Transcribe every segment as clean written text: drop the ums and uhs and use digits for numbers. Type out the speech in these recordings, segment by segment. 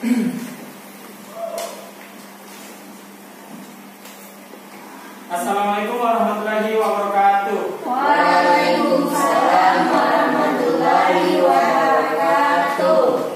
Assalamualaikum warahmatullahi wabarakatuh. Waalaikumsalam warahmatullahi wabarakatuh.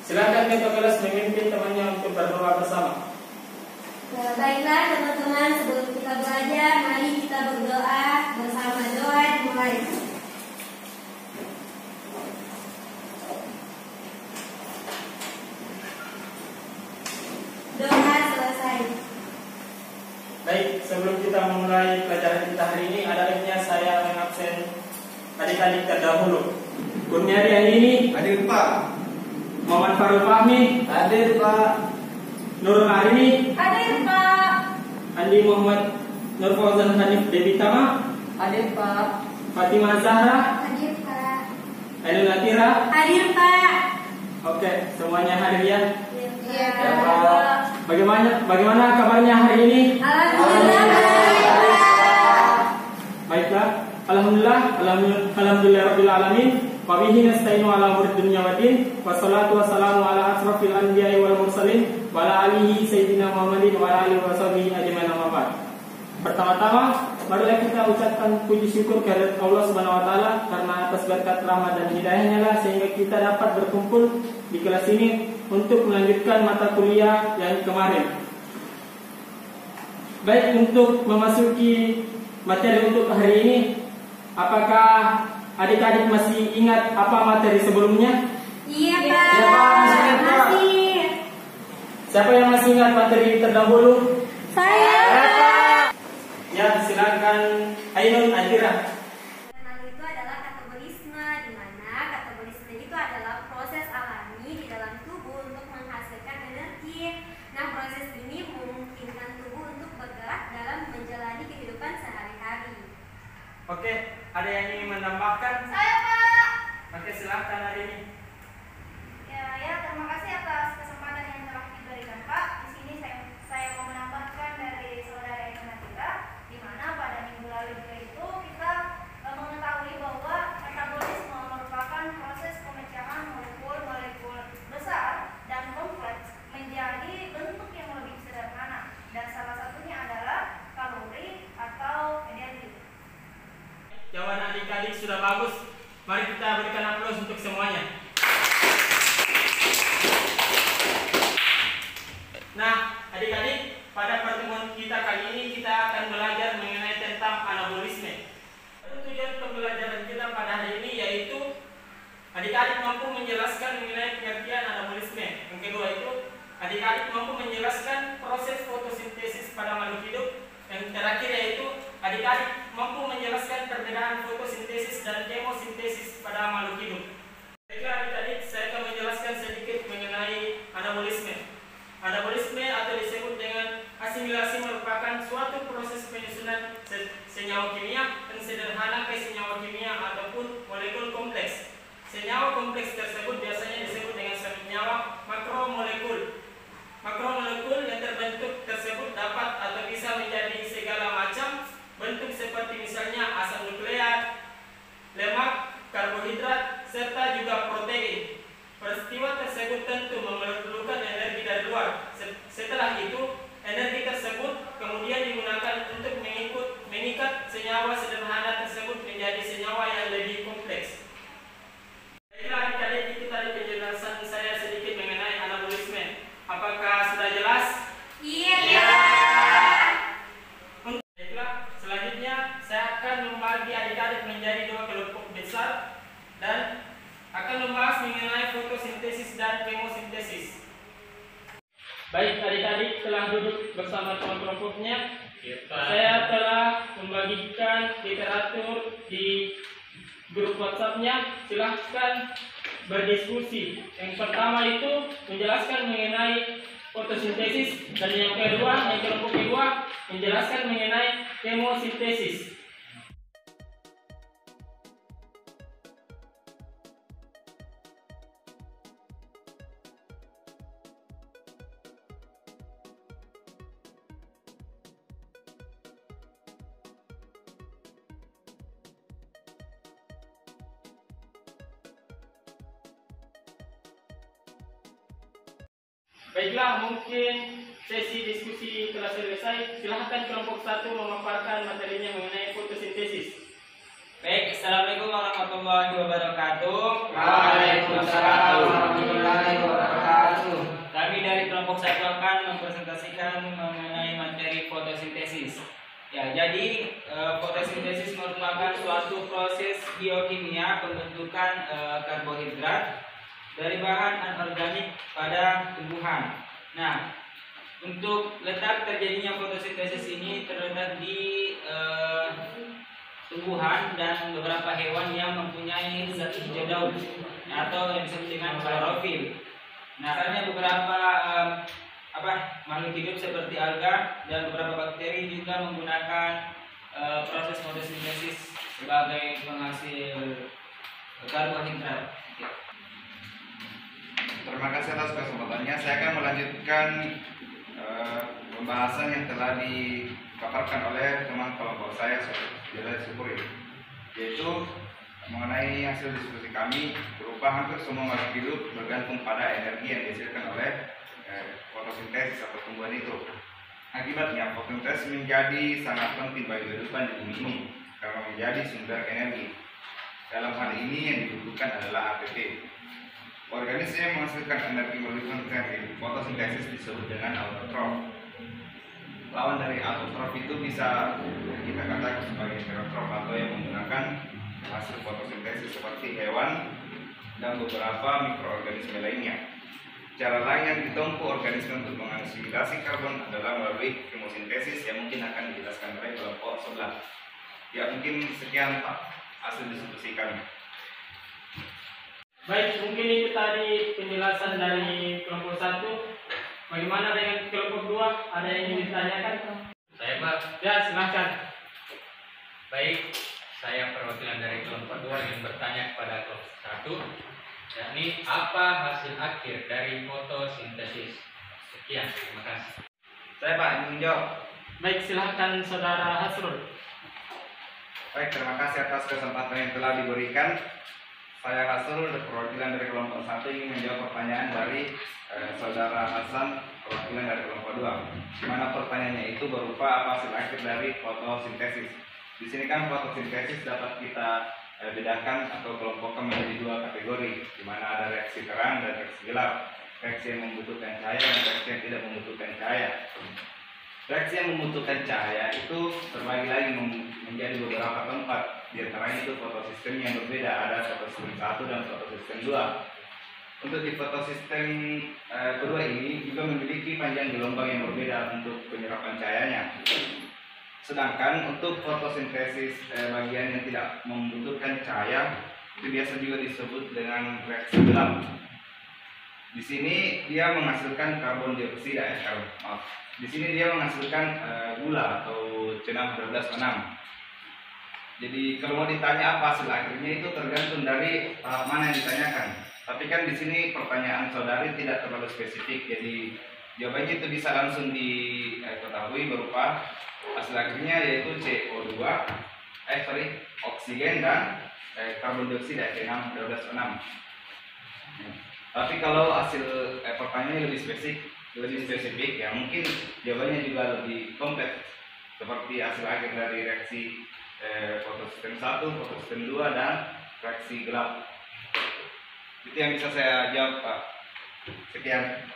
Silakan ketua kelas memimpin temannya untuk berdoa bersama. Baiklah teman-teman, sebelum kita belajar, mari kita berdoa bersama. Doa dimulai. Doa selesai. Baik, sebelum kita memulai pelajaran kita hari ini, ada baiknya saya mengabsen adik-adik terdahulu. Kurniadi Andini. Hadir Pak. Muhammad Farul Fahmi. Hadir Pak. Nurul Arini. Hadir Pak. Andi Muhammad Nur Fauzan Hanif Dewi Tama. Hadir Pak. Fatimah Zahra. Hadir Pak. Ainul Natira. Hadir Pak. Oke, semuanya hadir ya. Iya Ya, Pak. Bagaimana kabarnya hari ini? Alhamdulillah baik Pak. Baiklah, alhamdulillah rabbil alamin. Wa bihi nasta'inu ala umuri dunya waddin. Wassalatu wassalamu ala asrofil anbiya'i wal mursalin wa ala alihi sayyidina Muhammadin wa ala alihi washabihi ajmain amma ba'd. Pertama-tama, marilah kita ucapkan puji syukur kehadirat Allah Subhanahu wa taala karena atas berkat rahmat dan hidayahnya lah sehingga kita dapat berkumpul di kelas ini untuk melanjutkan mata kuliah yang kemarin. Baik, untuk memasuki materi untuk hari ini, apakah adik-adik masih ingat apa materi sebelumnya? Iya Iya, Pak. Masih ingat, Pak? Masih. Siapa yang masih ingat materi terdahulu? Saya. Ya, silakan Ainun Antira. Itu adalah katabolisme, di mana katabolisme itu adalah proses alami di dalam tubuh untuk menghasilkan energi. Nah, proses ini memungkinkan tubuh untuk bergerak dalam menjalani kehidupan sehari-hari. Oke, ada yang ingin menambahkan? Saya Pak. Oke, silakan hari ini. Ya, terima kasih atas kesempatan yang telah diberikan Pak. Di sini saya mau menambahkan dari saudara Eka Natira, di mana pada minggu lalu juga itu kita mengetahui bahwa metabolisme merupakan proses pemecahan molekul-molekul besar dan kompleks menjadi bentuk yang lebih sederhana, dan salah satunya adalah kalori atau energi. Jawaban adik-adik sudah bagus. Mari kita berikan aplaus untuk semuanya. Nah, adik-adik, pada pertemuan kita kali ini kita akan belajar mengenai tentang anabolisme. Tujuan pembelajaran kita pada hari ini yaitu adik-adik mampu menjelaskan mengenai pengertian anabolisme. Yang kedua itu, adik-adik mampu menjelaskan proses fotosintesis pada makhluk hidup. Yang terakhir yaitu adik-adik mampu menjelaskan perbedaan fotosintesis dan kemosintesis pada makhluk hidup. Baiklah adik-adik, saya akan menjelaskan sedikit mengenai anabolisme. Anabolisme atau disebut dengan asimilasi merupakan suatu proses penyusunan senyawa kimia dan sederhana ke senyawa kimia ataupun molekul kompleks. Senyawa kompleks tersebut biasanya disebut dengan senyawa makromolekul. Makromolekul yang terbentuk tersebut dapat atau bisa menjadi segala macam bentuk seperti misalnya asam nukleat, lemak, karbohidrat, serta juga protein. Peristiwa tersebut tentu memerlukan energi dari luar. Setelah itu, energi tersebut kemudian digunakan untuk mengikat senyawa sederhana tersebut menjadi senyawa yang lebih kompleks. Baiklah adik-adik, itu tadi penjelasan saya sedikit mengenai anabolisme. Apakah sudah jelas? Iya. Baiklah, selanjutnya saya akan membagi adik-adik menjadi dua kelompok besar dan akan membahas mengenai fotosintesis dan kemosintesis. Baik, adik-adik telah duduk bersama teman kelompoknya. Saya telah membagikan literatur di grup WhatsApp-nya. Silahkan berdiskusi. Yang pertama itu menjelaskan mengenai fotosintesis, dan yang kelompok kedua menjelaskan mengenai kemosintesis. Baiklah, mungkin sesi diskusi telah selesai. Silahkan kelompok 1 memaparkan materinya mengenai fotosintesis. Baik, Assalamualaikum warahmatullahi wabarakatuh. Waalaikumsalam warahmatullahi wabarakatuh. Kami dari kelompok 1 akan mempresentasikan mengenai materi fotosintesis. Ya, jadi fotosintesis merupakan suatu proses biokimia pembentukan karbohidrat dari bahan anorganik pada tumbuhan. Nah, untuk letak terjadinya fotosintesis ini terletak di tumbuhan dan beberapa hewan yang mempunyai zat hijau daun atau yang disebut dengan klorofil. Nah, karena beberapa makhluk hidup seperti alga dan beberapa bakteri juga menggunakan proses fotosintesis sebagai penghasil karbohidrat. Terima kasih atas kesempatannya. Saya akan melanjutkan pembahasan yang telah dipaparkan oleh teman kelompok saya, Saudara Syukuri, yaitu mengenai hasil diskusi kami berupa hampir semua makhluk hidup bergantung pada energi yang dihasilkan oleh fotosintesis atau tumbuhan itu. Akibatnya, fotosintesis menjadi sangat penting bagi kehidupan di bumi ini karena menjadi sumber energi. Dalam hal ini yang dibutuhkan adalah ATP. Organisme yang menghasilkan energi melalui fotosintesis disebut dengan autotrof. Lawan dari autotrof itu bisa kita katakan sebagai heterotrof atau yang menggunakan hasil fotosintesis seperti hewan dan beberapa mikroorganisme lainnya. Cara lain yang ditempuh organisme untuk mengasimilasi karbon adalah melalui kemosintesis yang mungkin akan dijelaskan oleh kelompok sebelah. Ya, mungkin sekian Pak hasil diskusi kami. Baik, mungkin itu tadi penjelasan dari kelompok 1. Bagaimana dengan kelompok 2? Ada yang ingin ditanyakan? Saya Pak. Ya, silakan. Baik, saya perwakilan dari kelompok 2 yang bertanya kepada kelompok 1, yakni apa hasil akhir dari fotosintesis. Sekian, terima kasih. Saya Pak ingin menjawab. Baik, silakan Saudara Hasrul. Baik, terima kasih atas kesempatan yang telah diberikan. Saya Hasul, perwakilan dari kelompok 1 ingin menjawab pertanyaan dari Saudara Hasan, perwakilan dari kelompok 2. Di mana pertanyaannya itu berupa apa hasil akhir dari fotosintesis. Di sini kan fotosintesis dapat kita bedakan atau kelompokkan menjadi 2 kategori, di mana ada reaksi terang dan reaksi gelap. Reaksi yang membutuhkan cahaya dan reaksi yang tidak membutuhkan cahaya. Reaksi yang membutuhkan cahaya itu terbagi lagi menjadi beberapa tempat. Di antaranya itu fotosistem yang berbeda, ada fotosistem 1 dan fotosistem 2. Untuk di fotosistem kedua ini juga memiliki panjang gelombang yang berbeda untuk penyerapan cahayanya. Sedangkan untuk fotosintesis bagian yang tidak membutuhkan cahaya itu biasa juga disebut dengan reaksi gelap. Di sini dia menghasilkan karbon dioksida Di sini dia menghasilkan gula atau C612O6. Jadi kalau mau ditanya apa hasil akhirnya itu tergantung dari tahap mana yang ditanyakan. Tapi kan di sini pertanyaan saudari tidak terlalu spesifik, jadi jawabannya itu bisa langsung diketahui berupa hasil akhirnya yaitu CO2, oksigen dan karbon dioksida C612O6. Tapi kalau hasil pertanyaannya lebih spesifik ya mungkin jawabannya juga lebih kompleks seperti hasil akhir dari reaksi fotosistem 1, fotosistem 2 dan reaksi gelap. Itu yang bisa saya jawab Pak. Sekian.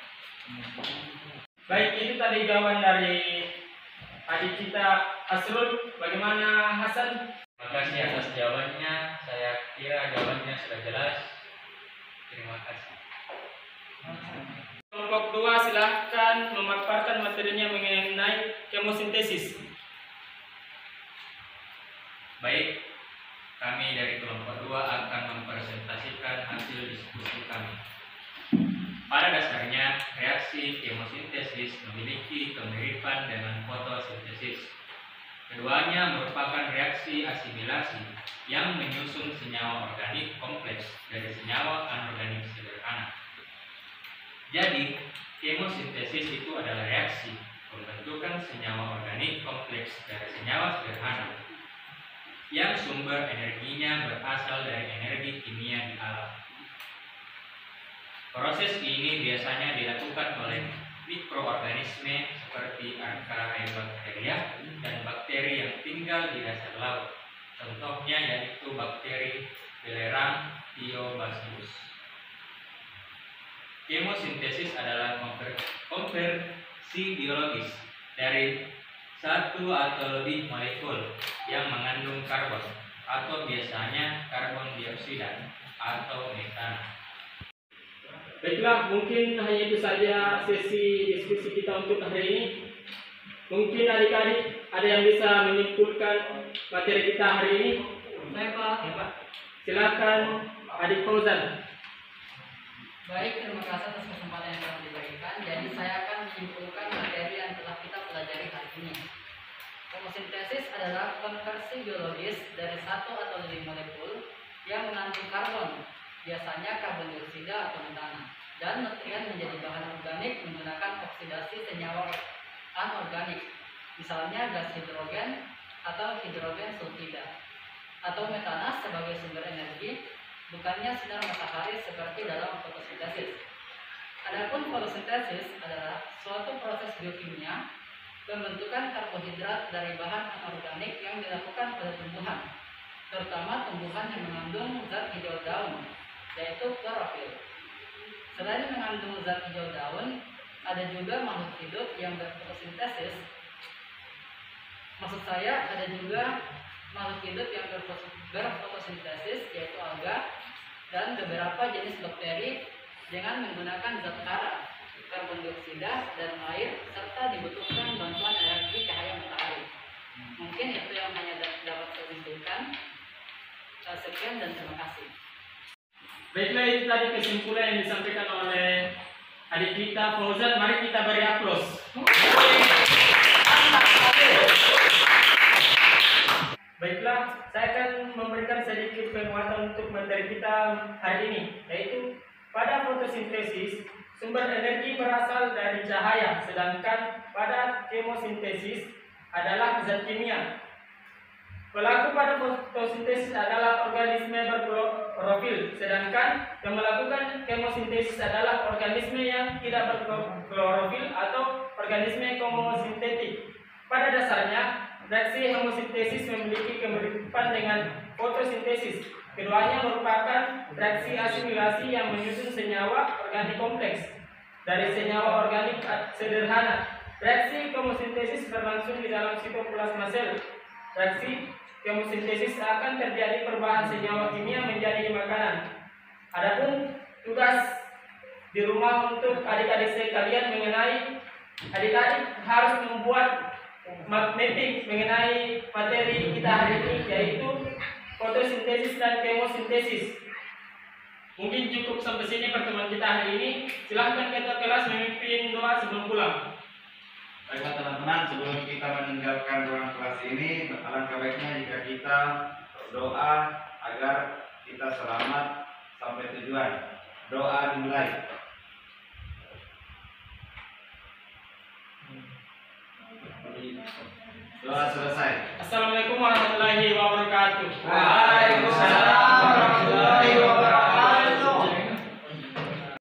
Baik, itu tadi jawaban dari adik kita Asrul. Bagaimana Hasan? Terima kasih atas jawabannya. Saya kira jawabannya sudah jelas. Terima kasih. Kelompok 2 silahkan memaparkan materinya mengenai kemosintesis. Baik, kami dari kelompok 2 akan mempresentasikan hasil diskusi kami. Pada dasarnya, reaksi kemosintesis memiliki kemiripan dengan fotosintesis. Keduanya merupakan reaksi asimilasi yang menyusun senyawa organik kompleks dari senyawa anorganik sederhana. Jadi, kemosintesis itu adalah reaksi pembentukan senyawa organik kompleks dari senyawa sederhana yang sumber energinya berasal dari energi kimia di alam. Proses ini biasanya dilakukan oleh mikroorganisme seperti Archaeobacteria dan bakteri yang tinggal di dasar laut. Contohnya yaitu bakteri belerang Thiobacillus. Kemosintesis adalah konversi biologis dari satu atau lebih molekul yang mengandung karbon atau biasanya karbon dioksida atau metana. Baiklah, mungkin hanya itu saja sesi diskusi kita untuk hari ini. Mungkin adik-adik ada yang bisa menyimpulkan materi kita hari ini. Baik Pak. Silakan Adik Fauzan. Baik, terima kasih atas kesempatan yang telah diberikan. Jadi saya akan menyimpulkan materi yang telah kita pelajari hari ini. Kemosintesis adalah konversi biologis dari satu atau lebih molekul yang mengandung karbon, biasanya karbon dioksida atau metana, dan nutrien menjadi bahan organik menggunakan oksidasi senyawa anorganik, misalnya gas hidrogen atau hidrogen sulfida, atau metana sebagai sumber energi, bukannya sinar matahari seperti dalam fotosintesis. Adapun fotosintesis adalah suatu proses biokimia pembentukan karbohidrat dari bahan anorganik yang dilakukan pada tumbuhan, terutama tumbuhan yang mengandung zat hijau daun, yaitu klorofil. Selain mengandung zat hijau daun, ada juga makhluk hidup yang berfotosintesis. Maksud saya, ada juga makhluk hidup yang berfotosintesis, yaitu alga dan beberapa jenis bakteri dengan menggunakan zat hara, karbon dioksida dan air, serta dibutuhkan bantuan energi cahaya matahari. Mungkin itu yang hanya dapat saya simpulkan. Sekian dan terima kasih. Baiklah, itu tadi kesimpulan yang disampaikan oleh adik kita Fauzan. Mari kita beri aplaus. Baiklah, saya akan memberikan sedikit penguatan untuk materi kita hari ini, yaitu pada fotosintesis sumber energi berasal dari cahaya, sedangkan pada kemosintesis adalah zat kimia. Pelaku pada fotosintesis adalah organisme berklorofil, sedangkan yang melakukan kemosintesis adalah organisme yang tidak berklorofil atau organisme kemosintetik. Pada dasarnya, reaksi hemosintesis memiliki kemiripan dengan fotosintesis. Keduanya merupakan reaksi asimilasi yang menyusun senyawa organik kompleks dari senyawa organik sederhana. Reaksi kemosintesis berlangsung di dalam sitoplasma sel. Reaksi kemosintesis akan terjadi perubahan senyawa kimia menjadi makanan. Adapun tugas di rumah untuk adik-adik sekalian mengenai adik-adik harus membuat mapping mengenai materi kita hari ini, yaitu fotosintesis dan kemosintesis. Mungkin cukup sampai sini pertemuan kita hari ini. Silahkan ketua kelas memimpin doa sebelum pulang. Baiklah teman-teman, sebelum kita meninggalkan ruang kelas ini, alangkah baiknya jika kita berdoa agar kita selamat sampai tujuan. Doa dimulai. Doa selesai. Assalamualaikum warahmatullahi wabarakatuh.